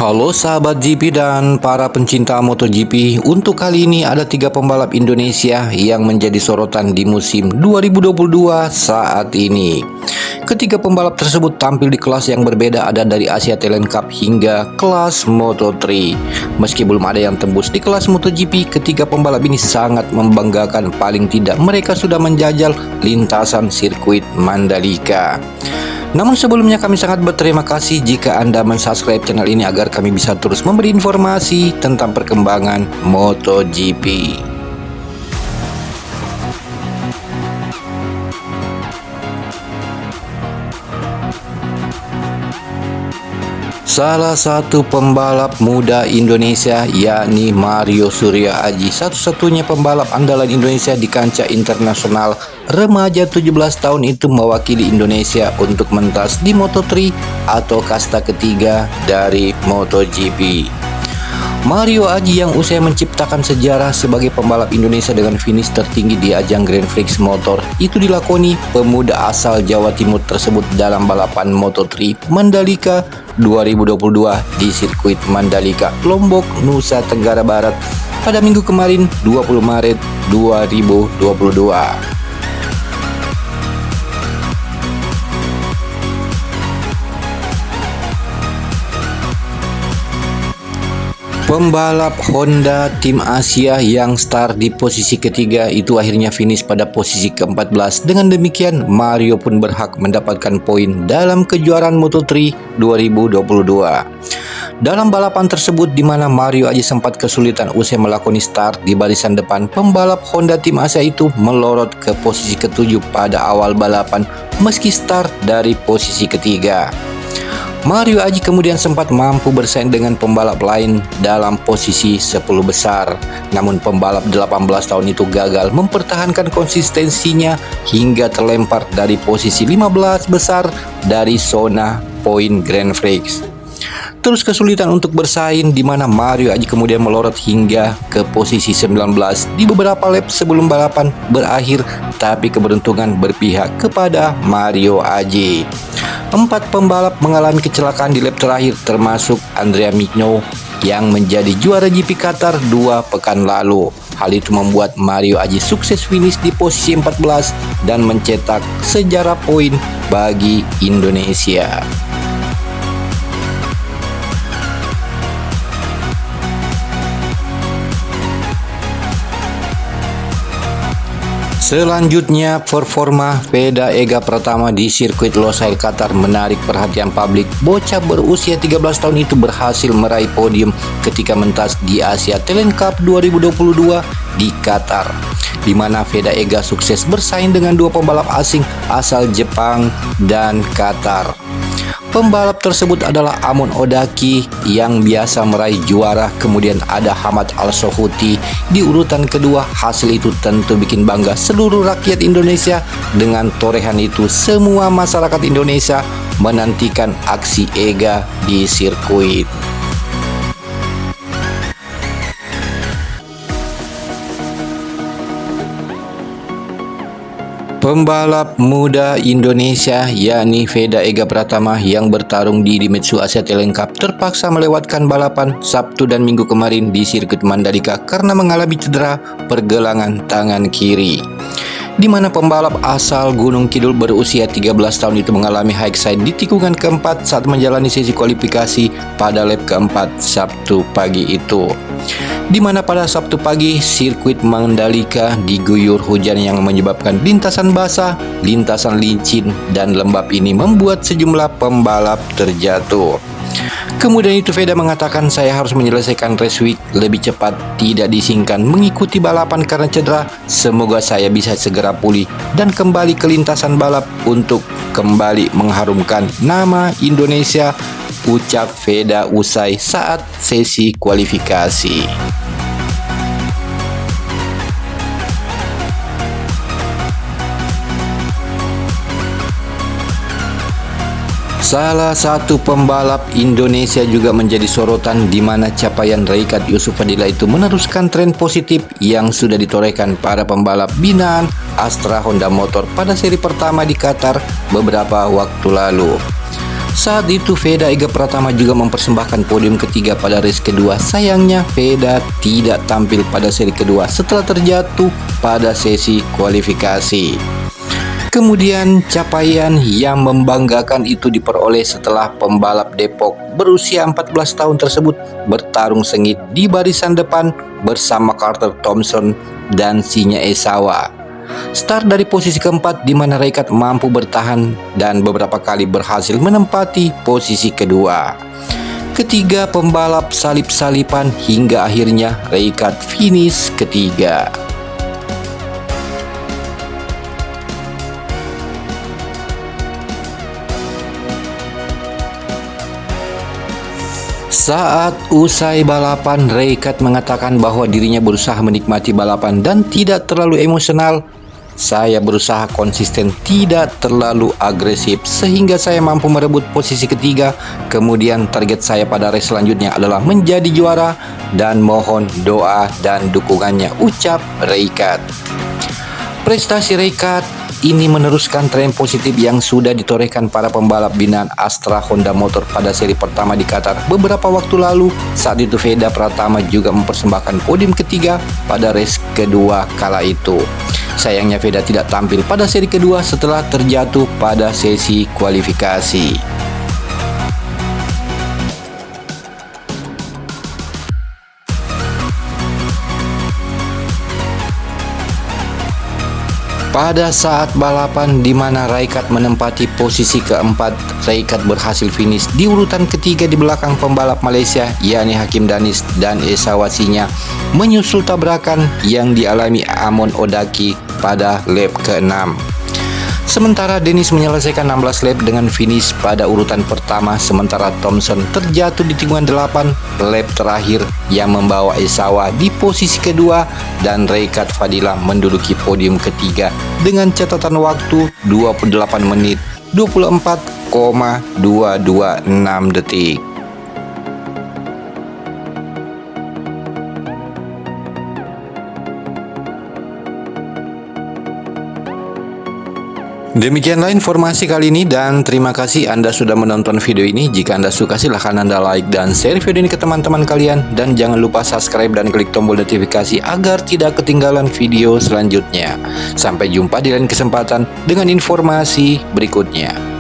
Halo sahabat GP dan para pencinta MotoGP. Untuk kali ini ada 3 pembalap Indonesia yang menjadi sorotan di musim 2022 saat ini. Ketiga pembalap tersebut tampil di kelas yang berbeda, ada dari Asia Talent Cup hingga kelas Moto3. Meski belum ada yang tembus di kelas MotoGP, ketiga pembalap ini sangat membanggakan. Paling tidak mereka sudah menjajal lintasan sirkuit Mandalika. Namun sebelumnya kami sangat berterima kasih jika Anda mensubscribe channel ini agar kami bisa terus memberi informasi tentang perkembangan MotoGP. Salah satu pembalap muda Indonesia yakni Mario Surya Aji, satu-satunya pembalap andalan Indonesia di kancah internasional. Remaja 17 tahun itu mewakili Indonesia untuk mentas di Moto3 atau kasta ketiga dari MotoGP. Mario Aji yang usai menciptakan sejarah sebagai pembalap Indonesia dengan finish tertinggi di ajang Grand Prix Motor itu dilakoni pemuda asal Jawa Timur tersebut dalam balapan Moto3 Mandalika 2022 di sirkuit Mandalika, Lombok, Nusa Tenggara Barat pada minggu kemarin 20 Maret 2022. Pembalap Honda Tim Asia yang start di posisi ketiga itu akhirnya finish pada posisi ke-14. Dengan demikian, Mario pun berhak mendapatkan poin dalam kejuaraan Moto3 2022. Dalam balapan tersebut di mana Mario Aji sempat kesulitan usai melakoni start di barisan depan, pembalap Honda Tim Asia itu melorot ke posisi ke-7 pada awal balapan meski start dari posisi ketiga. Mario Aji kemudian sempat mampu bersaing dengan pembalap lain dalam posisi 10 besar. Namun pembalap 18 tahun itu gagal mempertahankan konsistensinya hingga terlempar dari posisi 15 besar dari zona poin Grand Prix. Terus kesulitan untuk bersaing di mana Mario Aji kemudian melorot hingga ke posisi 19 di beberapa lap sebelum balapan berakhir, tapi keberuntungan berpihak kepada Mario Aji. 4 pembalap mengalami kecelakaan di lap terakhir termasuk Andrea Migno yang menjadi juara GP Qatar 2 pekan lalu. Hal itu membuat Mario Aji sukses finish di posisi 14 dan mencetak sejarah poin bagi Indonesia. Selanjutnya, performa Veda Ega Pratama di sirkuit Losail Qatar menarik perhatian publik. Bocah berusia 13 tahun itu berhasil meraih podium ketika mentas di Asia Talent Cup 2022 di Qatar, di mana Veda Ega sukses bersaing dengan 2 pembalap asing asal Jepang dan Qatar. Pembalap tersebut adalah Amon Odaki yang biasa meraih juara, kemudian ada Hamad Al-Sohuti di urutan kedua. Hasil itu tentu bikin bangga seluruh rakyat Indonesia. Dengan torehan itu semua masyarakat Indonesia menantikan aksi Ega di sirkuit. Pembalap muda Indonesia yakni Veda Ega Pratama yang bertarung di Dimitsu Asia Talent Cup terpaksa melewatkan balapan Sabtu dan Minggu kemarin di sirkuit Mandalika karena mengalami cedera pergelangan tangan kiri, di mana pembalap asal Gunung Kidul berusia 13 tahun itu mengalami high side di tikungan keempat saat menjalani sesi kualifikasi pada lap keempat Sabtu pagi itu, di mana pada Sabtu pagi sirkuit Mandalika diguyur hujan yang menyebabkan lintasan basah, lintasan licin dan lembab ini membuat sejumlah pembalap terjatuh. Kemudian itu Veda mengatakan, saya harus menyelesaikan race week lebih cepat, tidak disingkan mengikuti balapan karena cedera. Semoga saya bisa segera pulih dan kembali ke lintasan balap untuk kembali mengharumkan nama Indonesia, ucap Veda usai saat sesi kualifikasi. Salah satu pembalap Indonesia juga menjadi sorotan, di mana capaian Reikat Yusuf Fadila itu meneruskan tren positif yang sudah ditorehkan para pembalap binaan Astra Honda Motor pada seri pertama di Qatar beberapa waktu lalu. Saat itu Veda Ega Pratama juga mempersembahkan podium ketiga pada race kedua. Sayangnya Veda tidak tampil pada seri kedua setelah terjatuh pada sesi kualifikasi. Kemudian capaian yang membanggakan itu diperoleh setelah pembalap Depok berusia 14 tahun tersebut bertarung sengit di barisan depan bersama Carter Thompson dan Shinya Esawa. Start dari posisi keempat di mana Reikat mampu bertahan dan beberapa kali berhasil menempati posisi kedua. Ketiga pembalap salip-salipan hingga akhirnya Reikat finish ketiga. Saat usai balapan, Reikat mengatakan bahwa dirinya berusaha menikmati balapan dan tidak terlalu emosional. Saya berusaha konsisten, tidak terlalu agresif, sehingga saya mampu merebut posisi ketiga. Kemudian target saya pada race selanjutnya adalah menjadi juara dan mohon doa dan dukungannya, ucap Reikat. Prestasi Reikat ini meneruskan tren positif yang sudah ditorehkan para pembalap binaan Astra Honda Motor pada seri pertama di Qatar beberapa waktu lalu. Saat itu Veda Pratama juga mempersembahkan podium ketiga pada race kedua kala itu. Sayangnya Veda tidak tampil pada seri kedua setelah terjatuh pada sesi kualifikasi. Pada saat balapan di mana Reikat menempati posisi keempat, Reikat berhasil finish di urutan ketiga di belakang pembalap Malaysia yakni Hakim Danis dan Esawa Shinya, menyusul tabrakan yang dialami Amon Odaki pada lap ke-6. Sementara Dennis menyelesaikan 16 lap dengan finish pada urutan pertama, sementara Thompson terjatuh di tikungan 8 lap terakhir yang membawa Esawa di posisi kedua dan Reikat Fadila menduduki podium ketiga dengan catatan waktu 28 menit 24,226 detik. Demikianlah informasi kali ini dan terima kasih Anda sudah menonton video ini. Jika Anda suka silahkan Anda like dan share video ini ke teman-teman kalian. Dan jangan lupa subscribe dan klik tombol notifikasi agar tidak ketinggalan video selanjutnya. Sampai jumpa di lain kesempatan dengan informasi berikutnya.